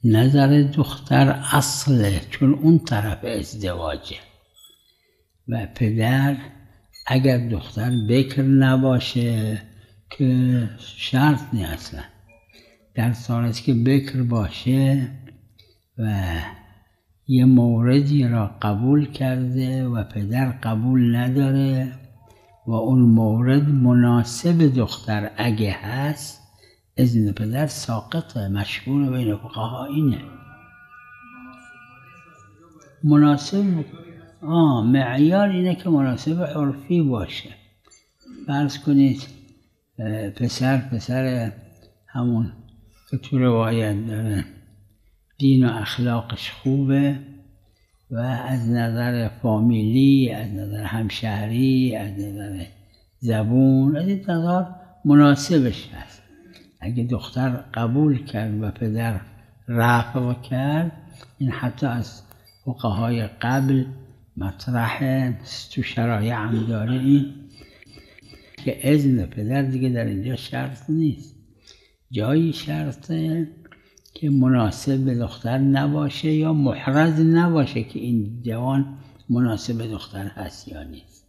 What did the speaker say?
نظر دختر اصله، چون اون طرف ازدواجه و پدر اگر دختر بکر نباشه که شرط نیست اصلا، در صورتی که بکر باشه و یه موردی را قبول کرده و پدر قبول نداره و اون مورد مناسب دختر اگه هست، اذن پدر ساقطه. مشهور بین فقها اینه. مناسب معیار اینه که مناسب عرفی باشه. فرض کنید پسر همون که تو روایت داره دین و اخلاقش خوبه و از نظر فامیلی، از نظر همشهری، از نظر زبون، از این نظر مناسبش هست. اگه دختر قبول کرد و پدر رفض کرد، این حتی از فقهای قبل مطرح تو شرایع هم داره، این که اذن پدر دیگه در اینجا شرط نیست. جایی شرطه که مناسب به دختر نباشه یا محرز نباشه که این جوان مناسب دختر هست یا نیست.